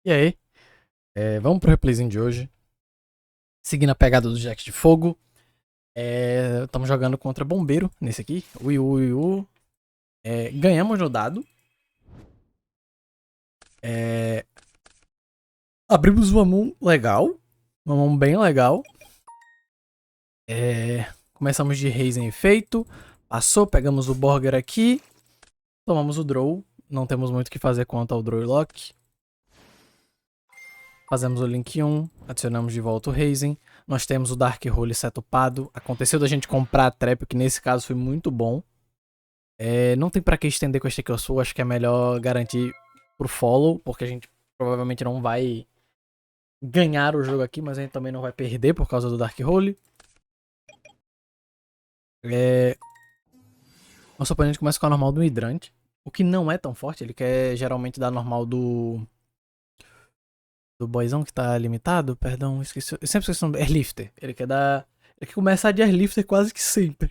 E aí, vamos pro replayzinho de hoje. Seguindo a pegada do Jack de Fogo. Estamos jogando contra Bombeiro nesse aqui. Ui. Ganhamos no dado. Abrimos uma mão legal. Uma mão bem legal. Começamos de reis em efeito. Passou, pegamos o Borger aqui. Tomamos o Draw. Não temos muito o que fazer quanto ao Draw e Lock. Fazemos o Link 1, adicionamos de volta o Razen. Nós temos o Dark Hole setupado. Aconteceu da gente comprar a trap, que nesse caso foi muito bom. Não tem pra que estender com a Stake Soul, acho que é melhor garantir pro follow, porque a gente provavelmente não vai ganhar o jogo aqui, mas a gente também não vai perder por causa do Dark Hole. Nosso oponente começa com a normal do Hidrante, o que não é tão forte, ele quer geralmente dar normal do boyzão que tá limitado, perdão, esqueci, eu sempre esqueci o nome, Airlifter. Ele quer começar de Airlifter quase que sempre.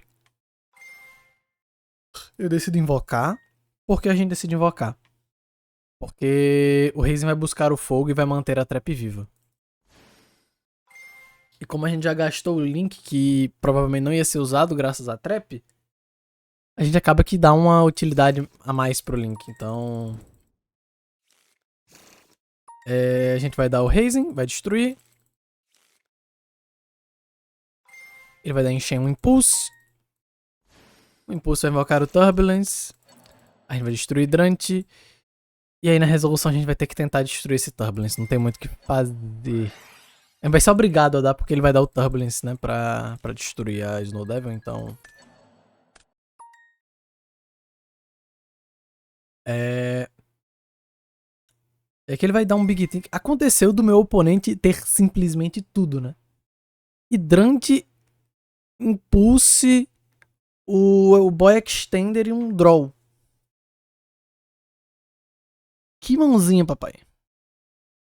Eu decido invocar. Por que a gente decide invocar? Porque o Razen vai buscar o fogo e vai manter a trap viva. E como a gente já gastou o Link, que provavelmente não ia ser usado graças à trap, a gente acaba que dá uma utilidade a mais pro Link. Então... a gente vai dar o Razen, vai destruir. Ele vai dar encher um Impulse. O Impulse vai invocar o Turbulence. A gente vai destruir Hidrante. E aí na resolução a gente vai ter que tentar destruir esse Turbulence. Não tem muito o que fazer. Ele vai ser obrigado a dar, porque ele vai dar o Turbulence, né? Pra destruir a Snow Devil, então... É que ele vai dar um Big Think. Aconteceu do meu oponente ter simplesmente tudo, né? Hidrante, Impulse, o Boy Extender e um Draw. Que mãozinha, papai.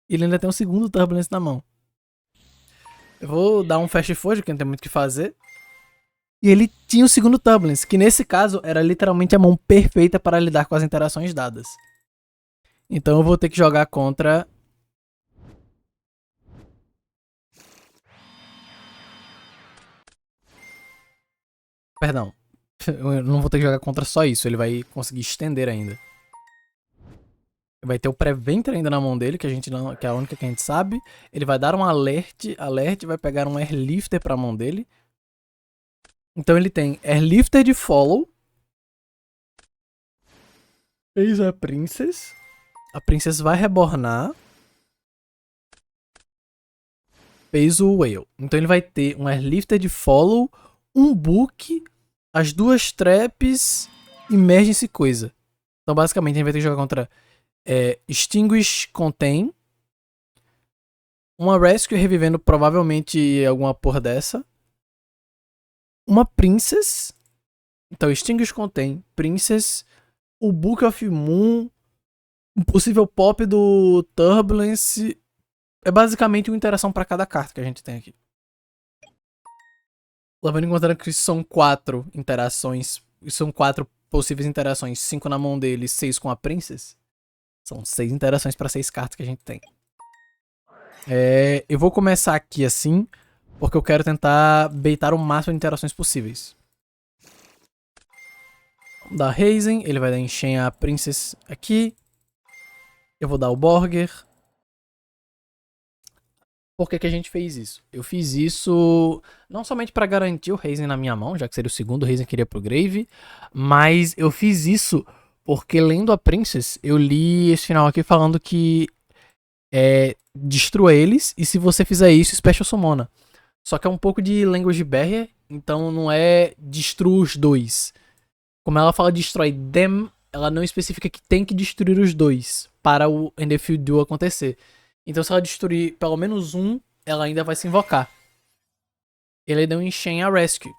Ele ainda tem um segundo Turbulence na mão. Eu vou dar um Fast Forward, porque não tem muito o que fazer. E ele tinha o segundo Turbulence, que nesse caso era literalmente a mão perfeita para lidar com as interações dadas. Então eu vou ter que jogar contra... Perdão. Eu não vou ter que jogar contra só isso, ele vai conseguir estender ainda. Vai ter o Preventer ainda na mão dele, que é a única que a gente sabe. Ele vai dar um alert, vai pegar um Airlifter pra mão dele. Então ele tem Airlifter de follow. Fez a Princess. A Princess vai rebornar. Fez o Whale. Então ele vai ter um Airlifter de follow, um Book, as duas traps, Emergency coisa. Então basicamente a gente vai ter que jogar contra Extinguish Contain, uma Rescue revivendo provavelmente alguma porra dessa, uma Princess, então Extinguish Contain, Princess, o Book of Moon, um possível pop do Turbulence. É basicamente uma interação para cada carta que a gente tem aqui. Levando em conta que são 4 interações, são 4 possíveis interações, 5 na mão dele e 6 com a Princess. São 6 interações para 6 cartas que a gente tem. Eu vou começar aqui assim, porque eu quero tentar baitar o máximo de interações possíveis. Vamos dar Razen, ele vai dar encher a Princess aqui. Eu vou dar o Borger. Por que a gente fez isso? Eu fiz isso não somente para garantir o Razen na minha mão, já que seria o segundo Razen que iria pro Grave, mas eu fiz isso porque lendo a Princess, eu li esse final aqui falando que destrua eles, e se você fizer isso, Special Summona. Só que é um pouco de Language Barrier, então não é destrua os dois. Como ela fala destrói them, ela não especifica que tem que destruir os dois para o Enderfield Duel acontecer. Então se ela destruir pelo menos um, ela ainda vai se invocar. Ele deu um enchen a Rescue.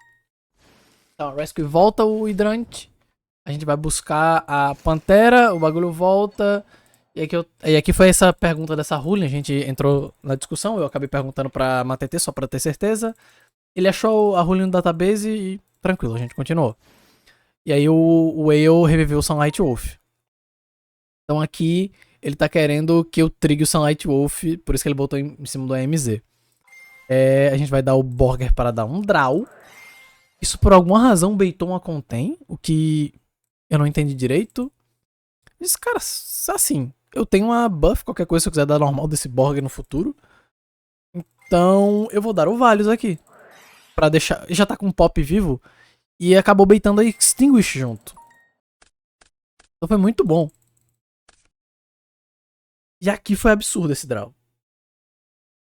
Então a Rescue volta o Hidrante. A gente vai buscar a Pantera, o bagulho volta. E aqui foi essa pergunta dessa ruling, a gente entrou na discussão, eu acabei perguntando pra Matete só pra ter certeza. Ele achou a ruling no database e tranquilo, a gente continuou. E aí o Whale reviveu o Sunlight Wolf. Então aqui ele tá querendo que eu trigue o Sunlight Wolf, por isso que ele botou em cima do AMZ. A gente vai dar o Borger para dar um draw. Isso por alguma razão baitou uma contém, o que eu não entendi direito. Mas, cara, assim, eu tenho uma buff, qualquer coisa se eu quiser dar normal desse Borger no futuro. Então eu vou dar o Valios aqui. Pra deixar. Já tá com um pop vivo. E acabou baitando a Extinguish junto. Então foi muito bom. E aqui foi absurdo esse draw.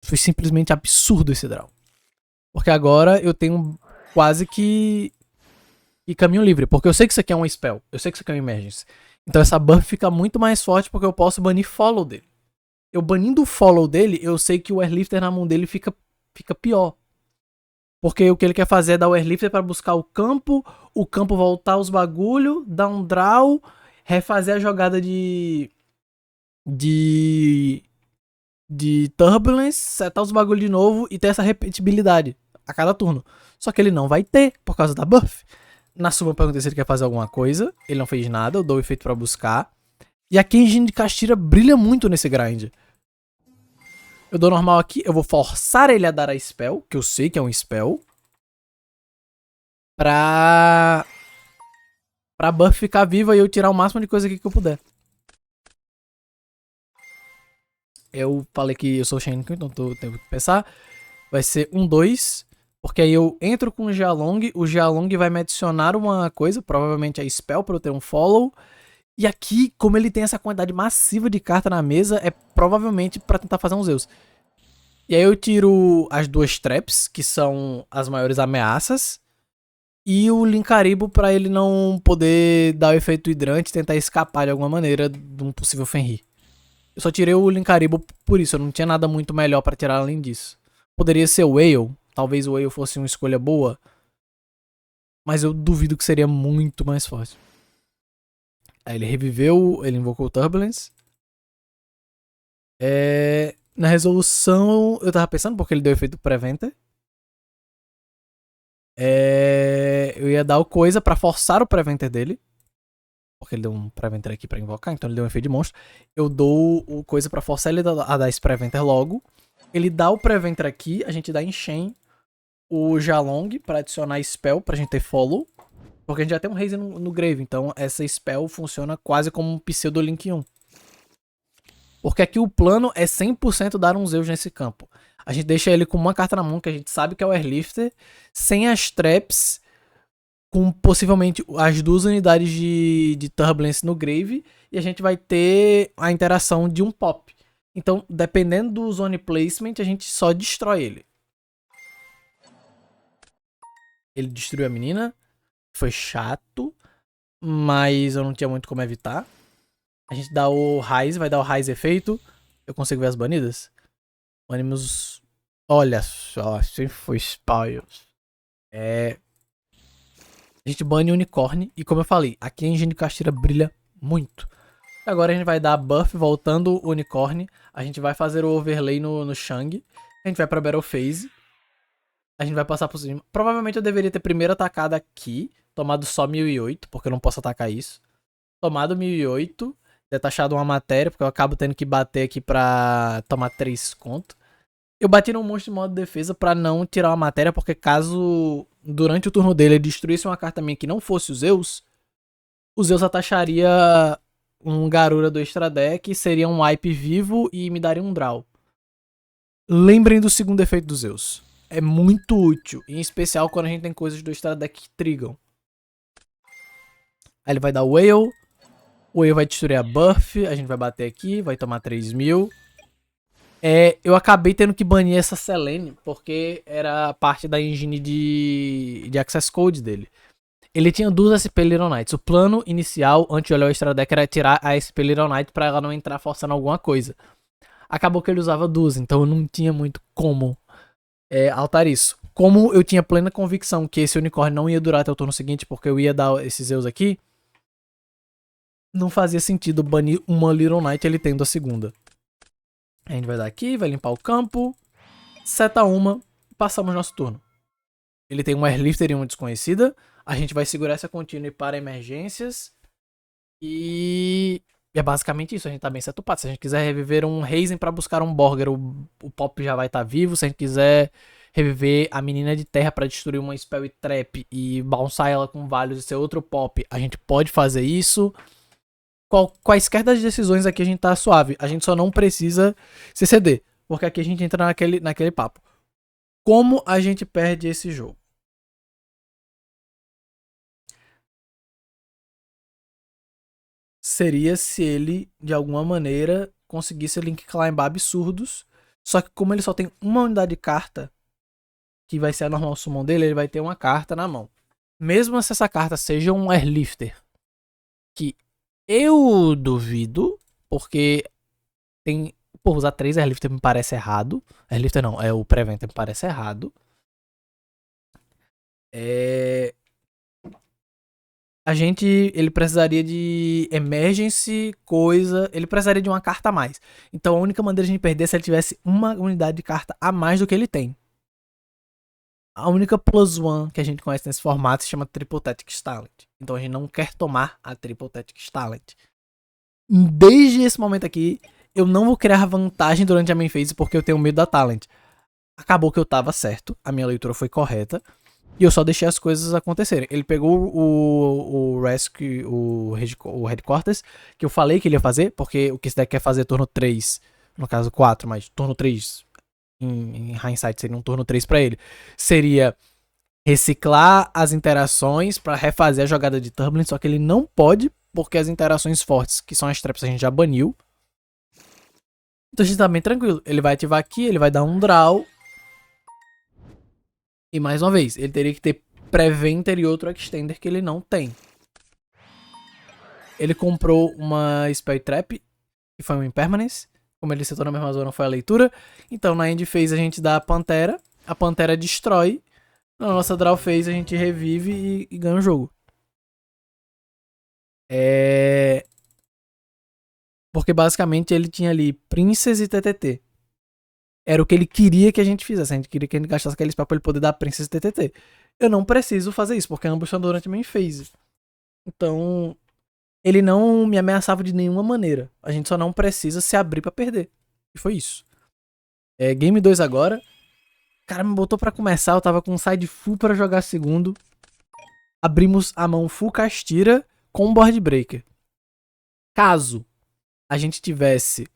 Foi simplesmente absurdo esse draw. Porque agora eu tenho quase que caminho livre. Porque eu sei que isso aqui é um spell. Eu sei que isso aqui é um emergency. Então essa buff fica muito mais forte porque eu posso banir follow dele. Eu banindo o follow dele, eu sei que o Airlifter na mão dele fica pior. Porque o que ele quer fazer é dar o Airlifter pra buscar o campo voltar os bagulho, dar um draw, refazer a jogada de Turbulence, setar os bagulho de novo e ter essa repetibilidade a cada turno. Só que ele não vai ter, por causa da buff. Na suma, eu perguntei se ele quer fazer alguma coisa, ele não fez nada, eu dou o efeito pra buscar. E a Kenjin de Castira brilha muito nesse grind. Eu dou normal aqui, eu vou forçar ele a dar a spell, que eu sei que é um spell. Pra buff ficar viva e eu tirar o máximo de coisa aqui que eu puder. Eu falei que eu sou Shenkin, então tô tendo que pensar. Vai ser 1-2. Porque aí eu entro com o Xialong. O Xialong vai me adicionar uma coisa, provavelmente a spell pra eu ter um follow. E aqui, como ele tem essa quantidade massiva de carta na mesa, é provavelmente pra tentar fazer uns Zeus. E aí eu tiro as duas traps, que são as maiores ameaças. E o Linkaribo pra ele não poder dar o efeito hidrante e tentar escapar de alguma maneira de um possível Fenrir. Eu só tirei o Linkaribo por isso, eu não tinha nada muito melhor pra tirar além disso. Poderia ser o Whale, talvez o Whale fosse uma escolha boa. Mas eu duvido que seria muito mais forte. Aí ele reviveu, ele invocou o Turbulence. Na resolução, eu tava pensando porque ele deu efeito Preventer. Eu ia dar o coisa pra forçar o Preventer dele. Porque ele deu um Preventer aqui pra invocar, então ele deu um efeito de monstro. Eu dou o coisa pra forçar ele a dar esse Preventer logo. Ele dá o Preventer aqui, a gente dá em Shen o Xialong pra adicionar spell pra gente ter follow. Porque a gente já tem um Raze no Grave, então essa spell funciona quase como um pseudo Link 1. Porque aqui o plano é 100% dar um Zeus nesse campo. A gente deixa ele com uma carta na mão, que a gente sabe que é o Airlifter, sem as traps, com possivelmente as duas unidades de Turbulence no Grave, e a gente vai ter a interação de um pop. Então, dependendo do Zone Placement, a gente só destrói ele. Ele destruiu a menina. Foi chato, mas eu não tinha muito como evitar. A gente dá o Rise, vai dar o Rise efeito. Eu consigo ver as banidas? Banimos. Olha só, assim foi Spyros. A gente bane o Unicorn. E como eu falei, aqui a engine de Castira brilha muito. Agora a gente vai dar buff voltando o Unicorn. A gente vai fazer o overlay no Shang. A gente vai pra Battle Phase. A gente vai passar por cima. Provavelmente eu deveria ter primeiro atacado aqui. Tomado só 1008, porque eu não posso atacar isso. Tomado 1008. Detachado uma matéria, porque eu acabo tendo que bater aqui pra tomar 3 conto. Eu bati no monstro de modo de defesa pra não tirar uma matéria, porque caso durante o turno dele ele destruísse uma carta minha que não fosse o Zeus atacharia um Garura do extra deck, seria um wipe vivo e me daria um draw. Lembrem do segundo efeito do Zeus. É muito útil, em especial quando a gente tem coisas do extra deck que trigam. Aí ele vai dar o Whale. O Whale vai destruir a buff. A gente vai bater aqui, vai tomar 3.000. Eu acabei tendo que banir essa Selene, porque era parte da engine de Access Code dele. Ele tinha duas SP Little Knights. O plano inicial, antes de olhar o extra deck, era tirar a SP Little Knight pra ela não entrar forçando alguma coisa. Acabou que ele usava duas, então eu não tinha muito como altar isso. Como eu tinha plena convicção que esse unicórnio não ia durar até o turno seguinte, porque eu ia dar esses Zeus aqui, não fazia sentido banir uma Little Knight ele tendo a segunda. A gente vai dar aqui, vai limpar o campo, seta uma, passamos nosso turno. Ele tem um Airlifter e uma desconhecida. A gente vai segurar essa continue para emergências. E E é basicamente isso, a gente tá bem setupado. Se a gente quiser reviver um Razen pra buscar um Borger, o Pop já vai estar vivo. Se a gente quiser reviver a Menina de Terra pra destruir uma Spell e Trap e bounçar ela com Valios e ser outro Pop, a gente pode fazer isso. Quaisquer das decisões aqui a gente tá suave. A gente só não precisa se ceder. Porque aqui a gente entra naquele papo. Como a gente perde esse jogo? Seria se ele, de alguma maneira, conseguisse link climbar absurdos. Só que como ele só tem uma unidade de carta, que vai ser a normal summon dele, ele vai ter uma carta na mão. Mesmo se essa carta seja um Airlifter, que eu duvido, porque tem... Pô, usar 3 Airlifter me parece errado. Airlifter não, é o Preventer me parece errado. Ele precisaria de emergency, coisa, ele precisaria de uma carta a mais. Então a única maneira de a gente perder é se ele tivesse uma unidade de carta a mais do que ele tem. A única plus one que a gente conhece nesse formato se chama Triple Tactics Talent. Então a gente não quer tomar a Triple Tactics Talent. Desde esse momento aqui, eu não vou criar vantagem durante a main phase porque eu tenho medo da Talent. Acabou que eu tava certo, a minha leitura foi correta. E eu só deixei as coisas acontecerem. Ele pegou o Rescue, o Headquarters, que eu falei que ele ia fazer, porque o que esse deck quer fazer é turno 3, no caso 4, mas turno 3, em hindsight, seria um turno 3 pra ele. Seria reciclar as interações pra refazer a jogada de Turbulent, só que ele não pode, porque as interações fortes, que são as traps, a gente já baniu. Então a gente tá bem tranquilo. Ele vai ativar aqui, ele vai dar um draw. E mais uma vez, ele teria que ter Preventer e outro Extender que ele não tem. Ele comprou uma Spell Trap, que foi um Impermanence. Como ele setou na mesma zona, foi a leitura. Então na End Phase a gente dá a Pantera destrói. Na nossa Draw Phase a gente revive e ganha o jogo. Porque basicamente ele tinha ali Princess e TTT. Era o que ele queria que a gente fizesse. A gente queria que a gente gastasse aquele spell pra ele poder dar Princess e TTT. Eu não preciso fazer isso, porque ambos estão durante a main phase. Então, ele não me ameaçava de nenhuma maneira. A gente só não precisa se abrir pra perder. E foi isso. Game 2 agora. O cara me botou pra começar, eu tava com um side full pra jogar segundo. Abrimos a mão full Castira com board breaker. Caso a gente tivesse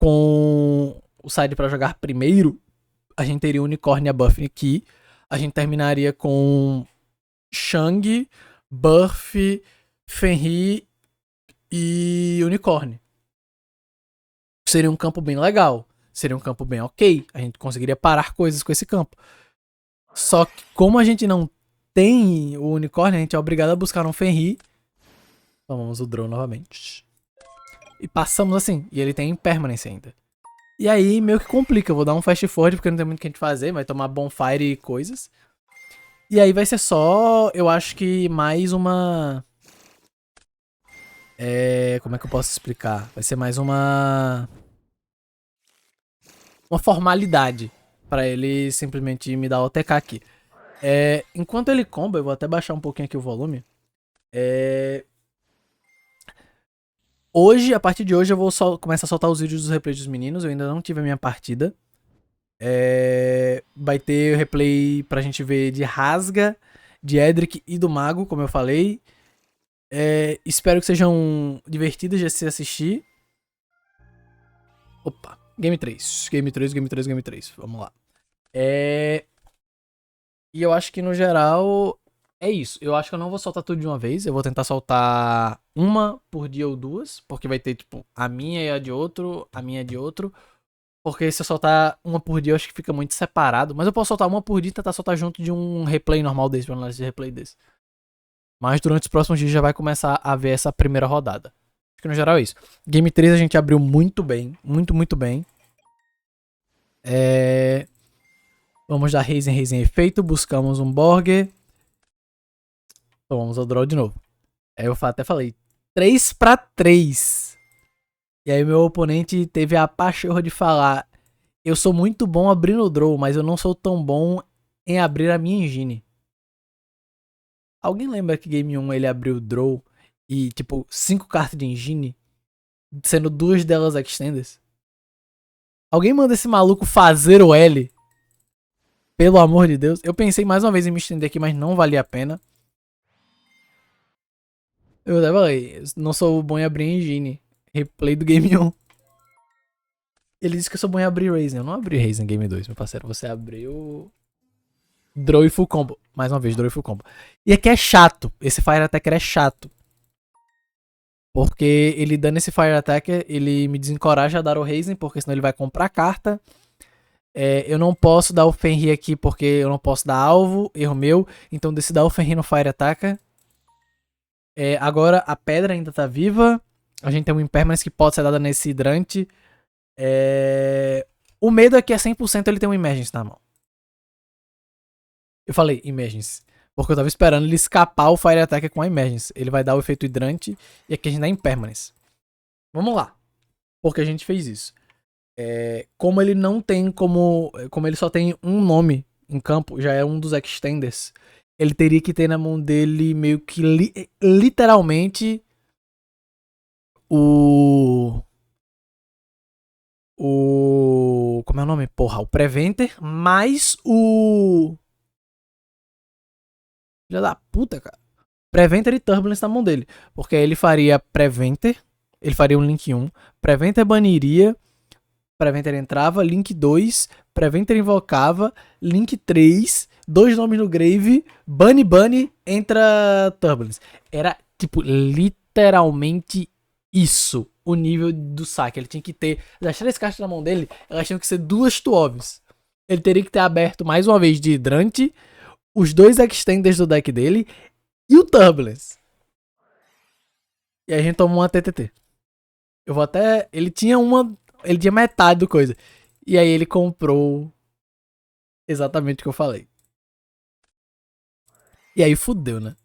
com o side pra jogar primeiro, a gente teria Unicorn e a Buff aqui. A gente terminaria com Shang, Buff, Fenrir e Unicorn. Seria um campo bem legal. Seria um campo bem ok. A gente conseguiria parar coisas com esse campo. Só que como a gente não tem o Unicorn, a gente é obrigado a buscar um Fenrir. Tomamos o drone novamente. E passamos assim. E ele tem Impermanence ainda. E aí meio que complica. Eu vou dar um fast forward porque não tem muito o que a gente fazer. Vai tomar bonfire e coisas. E aí vai ser só, eu acho que mais uma... como é que eu posso explicar? Vai ser mais uma formalidade pra ele simplesmente me dar o OTK aqui. Enquanto ele comba, eu vou até baixar um pouquinho aqui o volume. Hoje, a partir de hoje, eu vou começar a soltar os vídeos dos replays dos meninos. Eu ainda não tive a minha partida. Vai ter replay pra gente ver de Rasga, de Edric e do Mago, como eu falei. Espero que sejam divertidas de se assistir. Opa, Game 3. Game 3, Game 3, Game 3. Vamos lá. E eu acho que no geral é isso. Eu acho que eu não vou soltar tudo de uma vez. Eu vou tentar soltar uma por dia ou duas. Porque vai ter, tipo, a minha e a de outro, a minha e a de outro. Porque se eu soltar uma por dia, eu acho que fica muito separado. Mas eu posso soltar uma por dia e tentar soltar junto de um replay normal desse, um análise de replay desse. Mas durante os próximos dias já vai começar a ver essa primeira rodada. Acho que no geral é isso. Game 3 a gente abriu muito bem. Muito, muito bem. Vamos dar Razen efeito. Buscamos um Borger. Tomamos o draw de novo. Aí eu até falei 3/3. E aí meu oponente teve a pachorra de falar: eu sou muito bom abrindo o draw, mas eu não sou tão bom em abrir a minha engine. Alguém lembra que Game 1 ele abriu o draw e, tipo, 5 cartas de engine? sendo duas delas extenders. Alguém manda esse maluco fazer o L? Pelo amor de Deus. Eu pensei mais uma vez em me estender aqui, mas não valia a pena. Eu até falei, não sou bom em abrir engine. Replay do Game 1. Ele disse que eu sou bom em abrir Razen. Eu não abri Razen Game 2, meu parceiro. Você abriu Draw e Full Combo. Mais uma vez, Draw e Full Combo. E aqui é chato. Esse Fire Attacker é chato. Porque ele dando esse Fire Attacker, ele me desencoraja a dar o Razen, porque senão ele vai comprar carta. Eu não posso dar o Fenrir aqui porque eu não posso dar alvo, erro meu. Então decidi dar o Fenrir no Fire Attacker. Agora a pedra ainda tá viva. A gente tem um Impermanence que pode ser dada nesse hidrante. O medo é que é 100% ele tem um Emergence na mão. Eu falei Emergence. Porque eu tava esperando ele escapar o Fire Attacker com a Emergence. Ele vai dar o efeito hidrante e aqui a gente dá Impermanence. Vamos lá. Porque a gente fez isso. Como ele não tem como ele só tem um nome em campo, já é um dos extenders, ele teria que ter na mão dele meio que literalmente como é o nome? Porra, o Preventer mais o filha da puta, cara. Preventer e Turbulence na mão dele, porque aí ele faria Preventer, ele faria um Link 1, Preventer baniria, Preventer entrava, Link 2, Preventer invocava, Link 3, dois nomes no Grave, Bunny, entra Turbulence. Era, tipo, literalmente isso, o nível do saque. Ele tinha que ter, das 3 cartas na mão dele, elas tinham que ser 2 Tuoves. Ele teria que ter aberto mais uma vez de Hidrante, os 2 Extenders do deck dele e o Turbulence. E aí a gente tomou uma TTT. Eu vou até... Ele tinha metade do coisa. E aí ele comprou exatamente o que eu falei. E aí fudeu, né?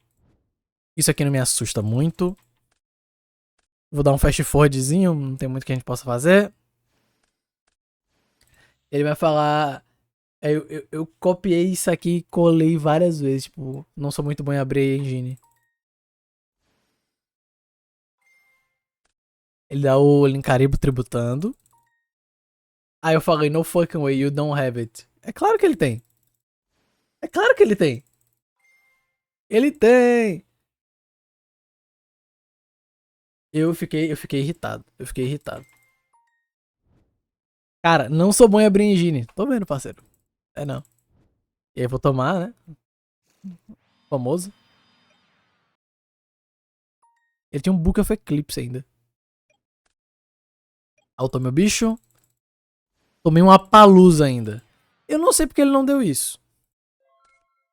Isso aqui não me assusta muito. Vou dar um fast forwardzinho, não tem muito que a gente possa fazer. Ele vai falar... Eu copiei isso aqui e colei várias vezes. Tipo, não sou muito bom em abrir engine. Ele dá o Linkaribo tributando. Aí eu falei, no fucking way, you don't have it. É claro que ele tem. É claro que ele tem. Ele tem. Eu fiquei irritado. Eu fiquei irritado. Cara, não sou bom em abrir engine. Tô vendo, parceiro. Não. E aí vou tomar, né? Famoso. Ele tinha um Book of Eclipse ainda. Altou meu bicho. Tomei uma palusa ainda. Eu não sei porque ele não deu isso.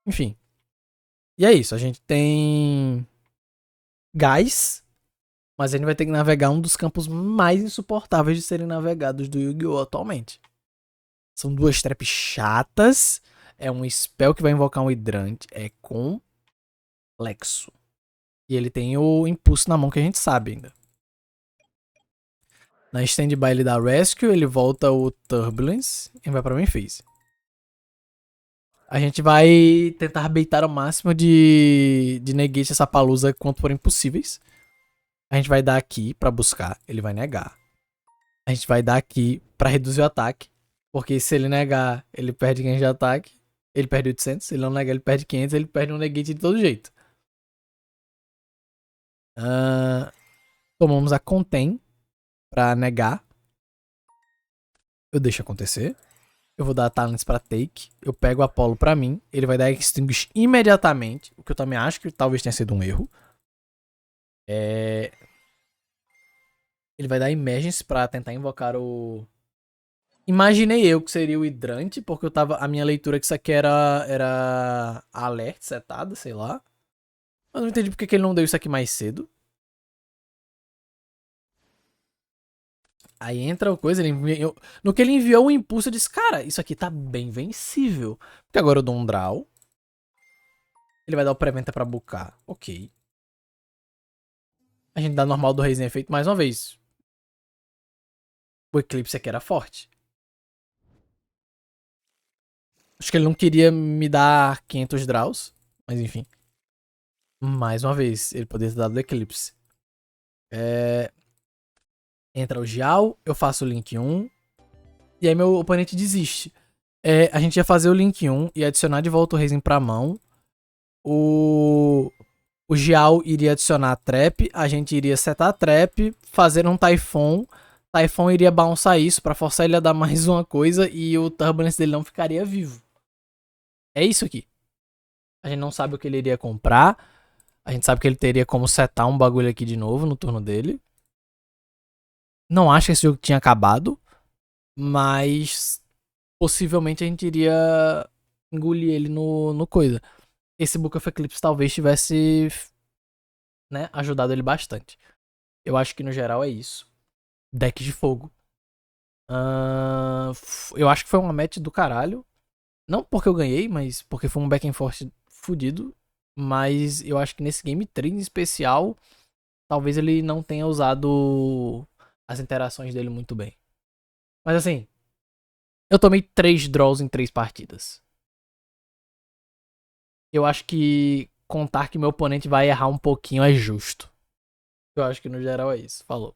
Enfim. E é isso. A gente tem gás. Mas a gente vai ter que navegar um dos campos mais insuportáveis de serem navegados do Yu-Gi-Oh! Atualmente. São 2 traps chatas. É um spell que vai invocar um hidrante. É complexo. E ele tem o impulso na mão que a gente sabe ainda. Na standby ele dá Rescue, ele volta o Turbulence e vai pra main phase. A gente vai tentar baitar o máximo de negate essa palusa quanto forem possíveis. A gente vai dar aqui pra buscar, ele vai negar. A gente vai dar aqui pra reduzir o ataque. Porque se ele negar, ele perde 500 de ataque. Ele perde 800. Se ele não negar, ele perde 500. Ele perde um negate de todo jeito. Tomamos a Contém pra negar. Eu deixo acontecer. Eu vou dar Talents pra Take. Eu pego o Apollo pra mim. Ele vai dar Extinguish imediatamente. O que eu também acho que talvez tenha sido um erro. Ele vai dar Emergence pra tentar invocar o... Imaginei eu que seria o hidrante, porque eu tava... A minha leitura que isso aqui era alert setada, sei lá. Mas não entendi porque que ele não deu isso aqui mais cedo. Aí entra a coisa, no que ele enviou o impulso, eu disse, cara, isso aqui tá bem vencível. Porque agora eu dou um draw. Ele vai dar o preventa pra bucar. Ok. A gente dá normal do Reis em efeito mais uma vez. O Eclipse aqui era forte. Acho que ele não queria me dar 500 draws. Mas enfim. Mais uma vez, ele poderia ter dado o Eclipse. Entra o Jiao, eu faço o Link 1, e aí meu oponente desiste. A gente ia fazer o Link 1 e adicionar de volta o Raizen pra mão. O Jiao iria adicionar a trap, a gente iria setar a trap, fazer um Typhon. Typhon iria bounçar isso pra forçar ele a dar mais uma coisa e o Turbulence dele não ficaria vivo. É isso aqui. A gente não sabe o que ele iria comprar. A gente sabe que ele teria como setar um bagulho aqui de novo no turno dele. Não acho que esse jogo tinha acabado, mas possivelmente a gente iria engolir ele no coisa. Esse Book of Eclipse talvez tivesse, né, ajudado ele bastante. Eu acho que no geral é isso. Deck de fogo. Eu acho que foi uma match do caralho. Não porque eu ganhei, mas porque foi um back and forth fudido. Mas eu acho que nesse Game 3 em especial, talvez ele não tenha usado as interações dele muito bem. Mas assim, eu tomei 3 draws em 3 partidas. Eu acho que contar que meu oponente vai errar um pouquinho é justo. Eu acho que no geral é isso. Falou.